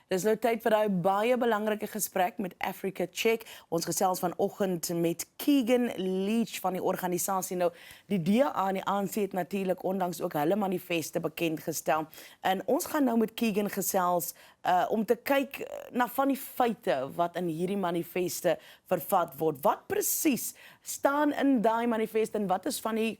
Dis nou tyd vir daai baie belangrike gesprek met Africa Check. Ons gesels vanoggend met Keegan Leech van die organisasie. Nou, die DA en die ANC het natuurlik onlangs ook hulle manifeste bekend gestel. En ons gaan nou met Keegan gesels om te kyk na van die feite wat in hierdie manifeste vervat word. Wat presies staan in daai manifeste en wat is van die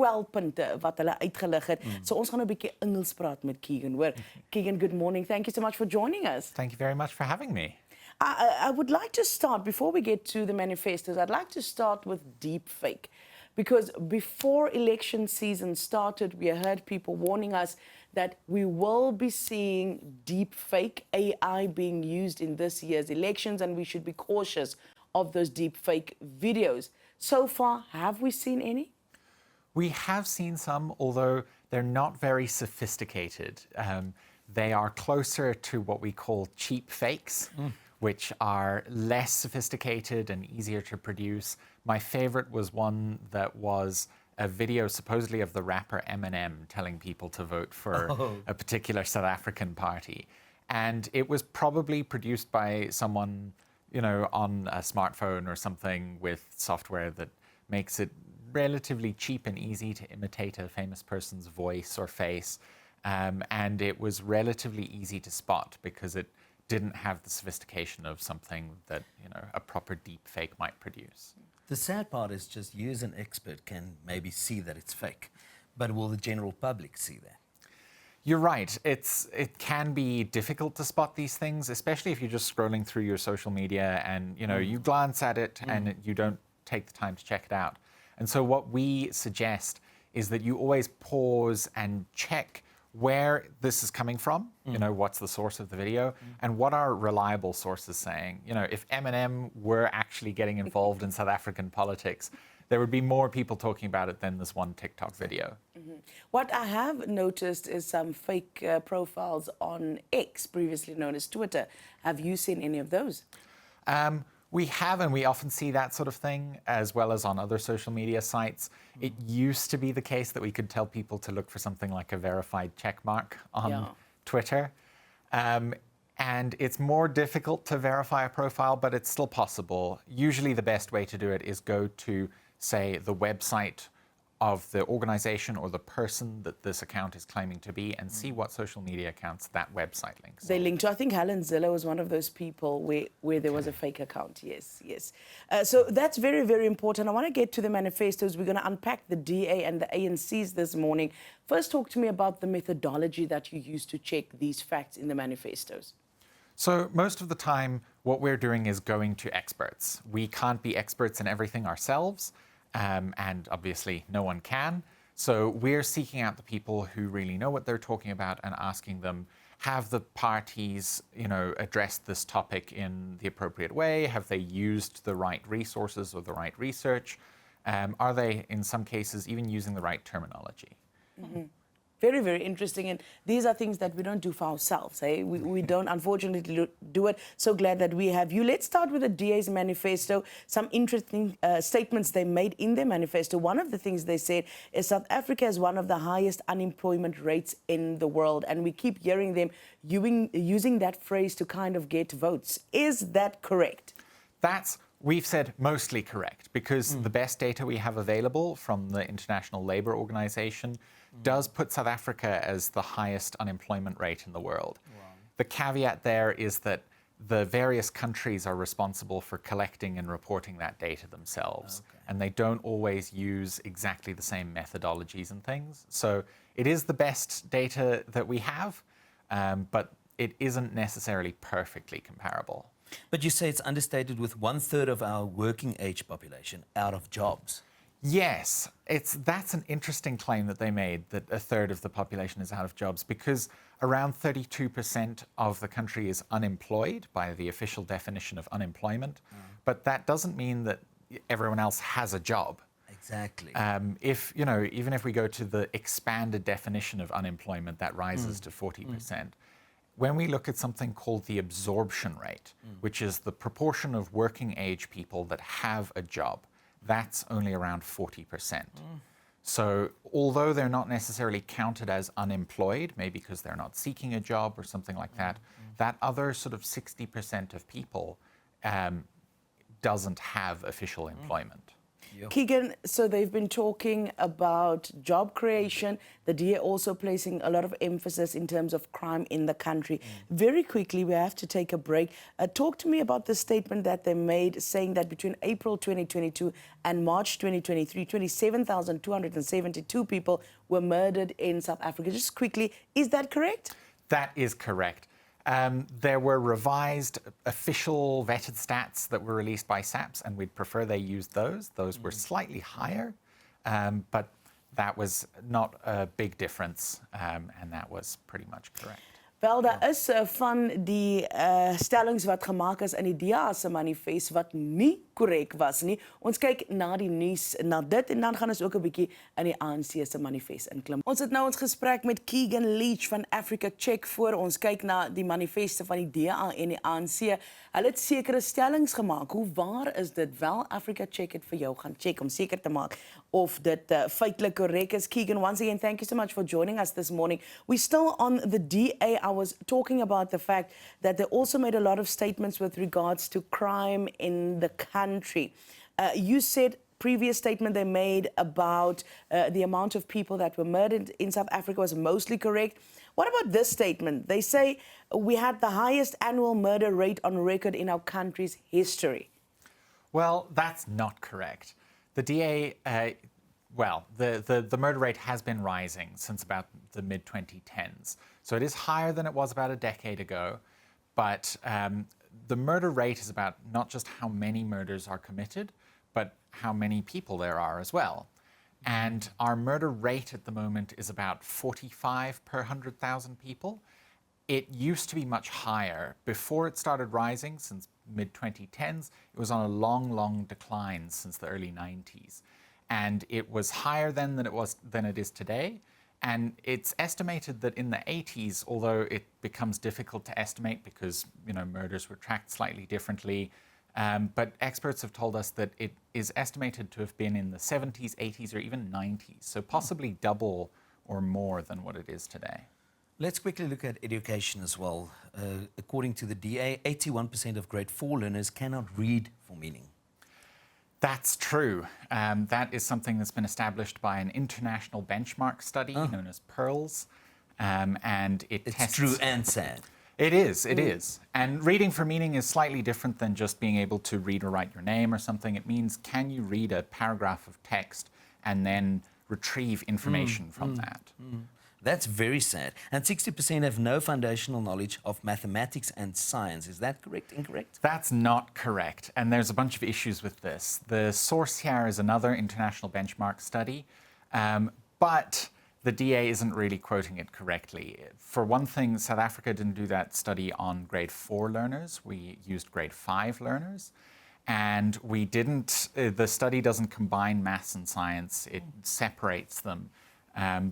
kwelpunte wat hulle uitgelig het. So ons gaan nou 'n bietjie Engels praat met Keegan, hoor. Keegan, good morning. Thank you so much for joining us. Thank you very much for having me. I would like to start, before we get to the manifestos, I'd like to start with deepfake. Because before election season started, we heard people warning us that we will be seeing deepfake AI being used in this year's elections, and we should be cautious of those deepfake videos. So far, have we seen any? We have seen some, although they're not very sophisticated. They are closer to what we call cheap fakes, which are less sophisticated and easier to produce. My favorite was one that was a video supposedly of the rapper Eminem telling people to vote for a particular South African party. And it was probably produced by someone, you know, on a smartphone or something with software that makes it relatively cheap and easy to imitate a famous person's voice or face. And it was relatively easy to spot because it didn't have the sophistication of something that, you know, a proper deep fake might produce. The sad part is just you as an expert can maybe see that it's fake, but will the general public see that? You're right. It can be difficult to spot these things, especially if you're just scrolling through your social media and, you know, you glance at it and you don't take the time to check it out. And so what we suggest is that you always pause and check where this is coming from, you know, what's the source of the video, and what are reliable sources saying. You know, if Eminem were actually getting involved in South African politics, there would be more people talking about it than this one TikTok video. What I have noticed is some fake profiles on X, previously known as Twitter. Have you seen any of those? We have, and we often see that sort of thing, as well as on other social media sites. It used to be the case that we could tell people to look for something like a verified checkmark on Twitter. And it's more difficult to verify a profile, but it's still possible. Usually the best way to do it is go to, say, the website of the organization or the person that this account is claiming to be and see what social media accounts that website links. They linked to, I think Helen Ziller was one of those people where there was a fake account. Yes, yes. So that's very, very important. I want to get to the manifestos. We're going to unpack the DA and the ANCs this morning. First, talk to me about the methodology that you use to check these facts in the manifestos. So most of the time, what we're doing is going to experts. We can't be experts in everything ourselves. And obviously no one can. So we're seeking out the people who really know what they're talking about and asking them, have the parties, you know, addressed this topic in the appropriate way? Have they used the right resources or the right research? Are they, in some cases, even using the right terminology? Very, very interesting. And these are things that we don't do for ourselves. Eh? We don't, unfortunately, do it. So glad that we have you. Let's start with the DA's manifesto. Some interesting statements they made in their manifesto. One of the things they said is South Africa has one of the highest unemployment rates in the world. And we keep hearing them using that phrase to kind of get votes. Is that correct? We've said mostly correct, because the best data we have available from the International Labour Organization does put South Africa as the highest unemployment rate in the world. Wow. The caveat there is that the various countries are responsible for collecting and reporting that data themselves. Okay. And they don't always use exactly the same methodologies and things. So it is the best data that we have, but it isn't necessarily perfectly comparable. But you say it's understated with 1/3 of our working age population out of jobs. Yes, that's an interesting claim that they made, that 1/3 of the population is out of jobs, because around 32% of the country is unemployed by the official definition of unemployment. But that doesn't mean that everyone else has a job. Exactly. If, you know, even if we go to the expanded definition of unemployment, that rises to 40%. When we look at something called the absorption rate, which is the proportion of working age people that have a job, that's only around 40%. So although they're not necessarily counted as unemployed, maybe because they're not seeking a job or something like that, that other sort of 60% of people doesn't have official employment. Keegan, so they've been talking about job creation, the DA also placing a lot of emphasis in terms of crime in the country. Very quickly, we have to take a break. Talk to me about the statement that they made saying that between April 2022 and March 2023, 27,272 people were murdered in South Africa. Just quickly, is that correct? That is correct. There were revised official vetted stats that were released by SAPS, and we'd prefer they used those. Those were slightly higher, but that was not a big difference, and that was pretty much correct. Wel, daar is van die stellings wat gemaak is in die DA se manifest wat nie korrek was nie. Ons kyk na die nuus na dit en dan gaan ons ook 'n bietjie in die ANC se manifest inklim. Ons het nou ons gesprek met Keegan Leech van Africa Check voor. Ons kyk na die manifeste van die DA en die ANC. Hulle het sekere stellings gemaak. Hoe waar is dit? Wel, Africa Check het vir jou gaan check om seker te maak of dit feitelik korrek is. Keegan, once again, thank you so much for joining us this morning. We're still on the DA. I was talking about the fact that they also made a lot of statements with regards to crime in the country. You said previous statement they made about the amount of people that were murdered in South Africa was mostly correct. What about this statement? They say we had the highest annual murder rate on record in our country's history. Well, that's not correct. The DA, the murder rate has been rising since about the mid-2010s. So it is higher than it was about a decade ago, but the murder rate is about not just how many murders are committed, but how many people there are as well. And our murder rate at the moment is about 45 per 100,000 people. It used to be much higher. Before it started rising, since mid-2010s, it was on a long decline since the early 90s. And it was higher then than it is today. And it's estimated that in the 80s, although it becomes difficult to estimate because murders were tracked slightly differently, but experts have told us that it is estimated to have been in the 70s, 80s, or even 90s, so possibly double or more than what it is today. Let's quickly look at education as well. According to the DA, 81% of grade 4 learners cannot read for meaning. That's true. That is something that's been established by an international benchmark study known as PEARLS. And it's tests... true and sad. It is. And reading for meaning is slightly different than just being able to read or write your name or something. It means, can you read a paragraph of text and then retrieve information from that? That's very sad. And 60% have no foundational knowledge of mathematics and science. Is that correct, incorrect? That's not correct. And there's a bunch of issues with this. The source here is another international benchmark study, but the DA isn't really quoting it correctly. For one thing, South Africa didn't do that study on grade 4 learners. We used grade 5 learners. And we didn't, the study doesn't combine maths and science, it separates them.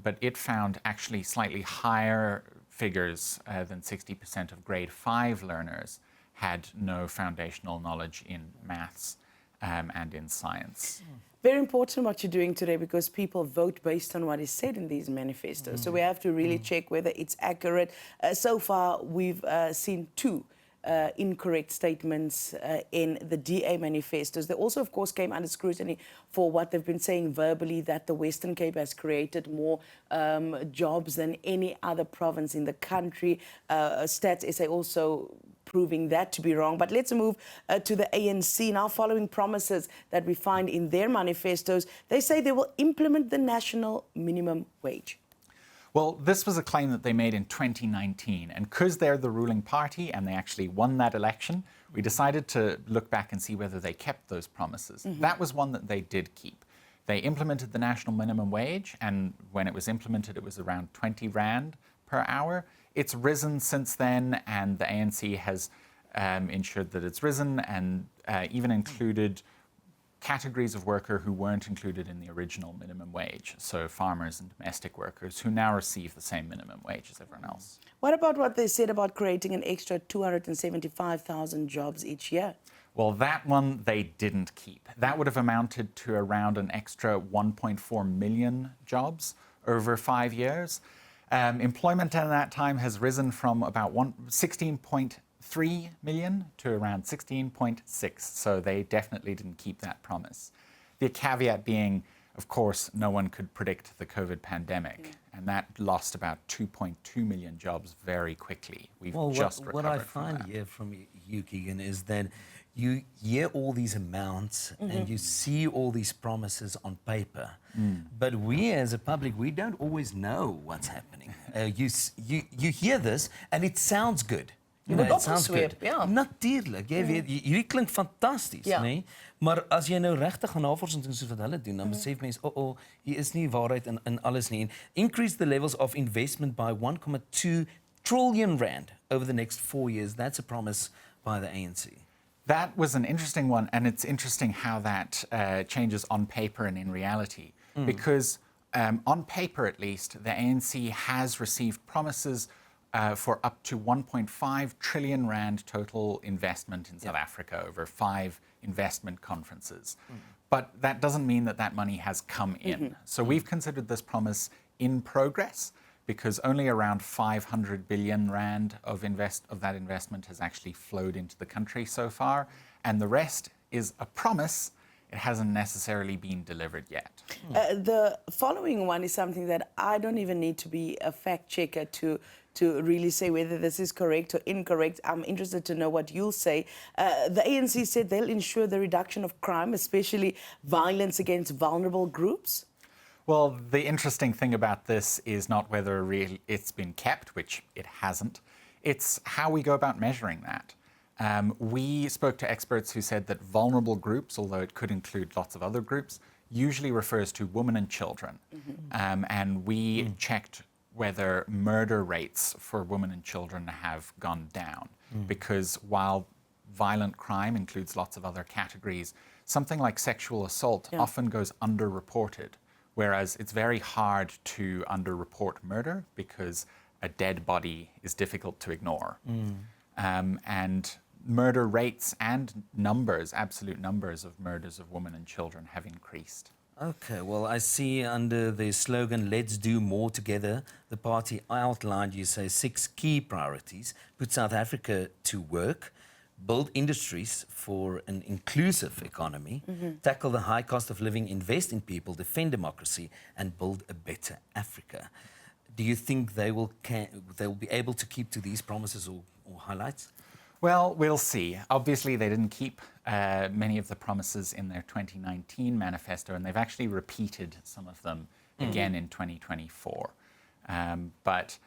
But it found actually slightly higher figures than 60% of grade 5 learners had no foundational knowledge in maths and in science. Very important what you're doing today because people vote based on what is said in these manifestos. So we have to really check whether it's accurate. So far, we've seen two incorrect statements in the DA manifestos. They also, of course, came under scrutiny for what they've been saying verbally, that the Western Cape has created more jobs than any other province in the country. Stats SA also proving that to be wrong. But let's move to the ANC now. Following promises that we find in their manifestos, they say they will implement the national minimum wage. Well, this was a claim that they made in 2019, and because they're the ruling party and they actually won that election, we decided to look back and see whether they kept those promises. That was one that they did keep. They implemented the national minimum wage, and when it was implemented, it was around 20 Rand per hour. It's risen since then, and the ANC has ensured that it's risen and even included categories of worker who weren't included in the original minimum wage, so farmers and domestic workers who now receive the same minimum wage as everyone else. What about what they said about creating an extra 275,000 jobs each year? Well, that one they didn't keep. That would have amounted to around an extra 1.4 million jobs over 5 years. Employment in that time has risen from about 16.3 million to around 16.6, so they definitely didn't keep that promise. The caveat being, of course, no one could predict the COVID pandemic, and that lost about 2.2 million jobs very quickly. We've just recovered what I from find that. here from you, Keegan, is that you hear all these amounts and you see all these promises on paper, but we as a public, we don't always know what's happening. You hear this and it sounds good. Jy moet it sounds opgesweep, good. ja. Natuurlijk, jy weet, hierdie klink fantasties, Ja. nee? Maar as jy nou regtig gaan navorsing doen soos wat hulle doen, dan besef mense, hier is nie waarheid in alles nie. Increase the levels of investment by 1.2 trillion rand over the next 4 years. That's a promise by the ANC. That was an interesting one, and it's interesting how that changes on paper and in reality. Because on paper, at least, the ANC has received promises for up to 1.5 trillion rand total investment in South Africa over 5 investment conferences. But that doesn't mean that that money has come in. So we've considered this promise in progress, because only around 500 billion rand of that investment has actually flowed into the country so far, and the rest is a promise. It hasn't necessarily been delivered yet. The following one is something that I don't even need to be a fact checker to really say whether this is correct or incorrect. I'm interested to know what you'll say. The ANC said they'll ensure the reduction of crime, especially violence against vulnerable groups. Well, the interesting thing about this is not whether it's been kept, which it hasn't. It's how we go about measuring that. We spoke to experts who said that vulnerable groups, although it could include lots of other groups, usually refers to women and children. And we checked whether murder rates for women and children have gone down. Because while violent crime includes lots of other categories, something like sexual assault often goes underreported. Whereas it's very hard to underreport murder because a dead body is difficult to ignore. And murder rates and numbers, absolute numbers of murders of women and children have increased. Okay, well, I see under the slogan, let's do more together, the party outlined, you say, 6 key priorities. Put South Africa to work, build industries for an inclusive economy, tackle the high cost of living, invest in people, defend democracy, and build a better Africa. Do you think they will be able to keep to these promises or highlights? Well, we'll see. Obviously, they didn't keep many of the promises in their 2019 manifesto, and they've actually repeated some of them again in 2024. But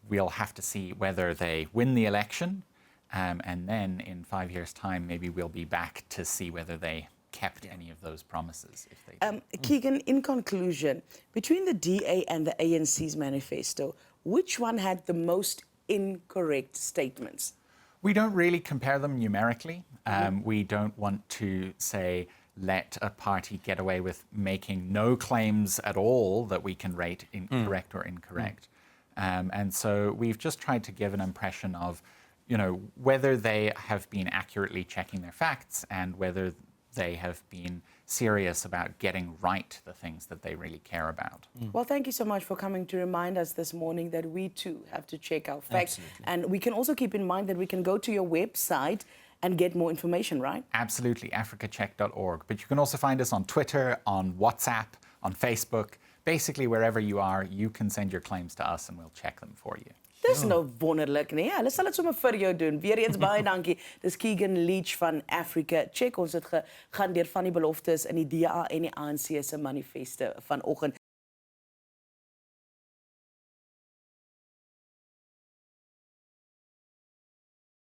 we'll have to see whether they win the election, and then in 5 years' time, maybe we'll be back to see whether they kept any of those promises. If they did. Keegan, in conclusion, between the DA and the ANC's manifesto, which one had the most incorrect statements? We don't really compare them numerically. We don't want to say, let a party get away with making no claims at all that we can rate correct or incorrect. And so we've just tried to give an impression of, whether they have been accurately checking their facts and whether they have been serious about getting right the things that they really care about. Well, thank you so much for coming to remind us this morning that we too have to check our facts. Absolutely. And we can also keep in mind that we can go to your website and get more information, right? Absolutely, africacheck.org. But you can also find us on Twitter, on WhatsApp, on Facebook. Basically, wherever you are, you can send your claims to us and we'll check them for you. Dis nou wonderlik, nee. Hulle sal dit sommer vir jou doen. Weereens baie dankie. Dis Keegan Leech van Africa Check. Ons het gegaan deur van die beloftes in die DA en die ANC se manifeste vanoggend.